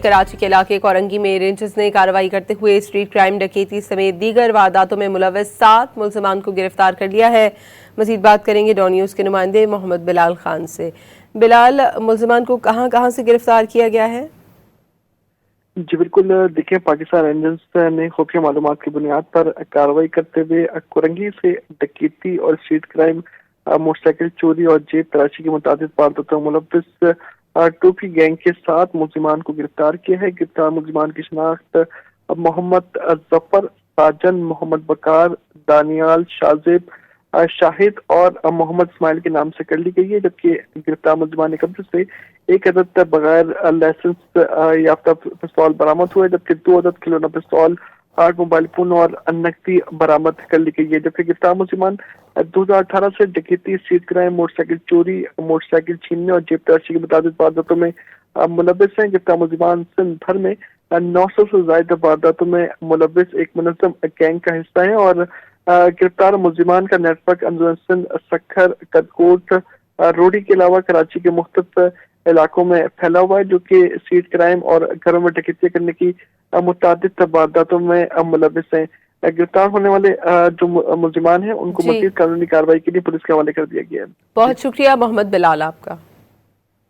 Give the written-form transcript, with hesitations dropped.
کراچی کے علاقے کورنگی میں رینجرز نے کارروائی کرتے ہوئے اسٹریٹ کرائم ڈکیتی سمیت دیگر وارداتوں میں ملوث 7 ملزمان کو گرفتار کر لیا ہے۔ مزید بات کریں گے ڈون نیوز کے نمائندے محمد بلال خان سے۔ بلال، ملزمان کو کہاں سے گرفتار کیا گیا ہے؟ جی بالکل، دیکھیں پاکستان رینجرز نے خفیہ معلومات کی بنیاد پر کارروائی کرتے ہوئے کورنگی سے ڈکیتی اور اسٹریٹ کرائم، موٹر سائیکل چوری اور جیب تلاشی کی متعدد وارداتوں میں ملوث ٹوپی گینگ کے 7 ملزمان کو گرفتار کیا ہے۔ گرفتار ملزمان کی شناخت محمد ظفر، ساجن، محمد بکار، دانیال، شازیب، شاہد اور محمد اسماعیل کے نام سے کر لی گئی ہے، جبکہ گرفتار ملزمان کے قبضے سے 1 عدد بغیر لائسنس یافتہ پستول برآمد ہوئے، جبکہ 2 عدد کھلونہ پستول، 8 موبائل فون اور نقدی برآمد کر لی گئی ہے۔ جبکہ گرفتار ملزمان 2018 سے ڈکیتی، اسٹریٹ کرائم، موٹر سائیکل چوری، موٹر سائیکل چھیننے اور جیب تلاشی کی متعدد وارداتوں میں ملوث ہیں۔ گرفتار ملزمان سندھ بھر میں 900 سے زائد وارداتوں میں ملوث ایک منظم گینگ کا حصہ ہیں، اور گرفتار ملزمان کا نیٹ ورک اندرون سندھ، سکھر، کدکوٹ، روڑی کے علاوہ کراچی کے مختلف علاقوں میں پھیلا ہوا ہے، جو کہ اسٹریٹ کرائم اور گھروں میں ڈکیتی کرنے کی متعدد وارداتوں میں ملوث ہیں۔ گرفتار ہونے والے جو ملزمان ہیں ان کو مزید قانونی کارروائی کے لیے پولیس کے حوالے کر دیا گیا ہے۔ بہت شکریہ محمد بلال آپ کا۔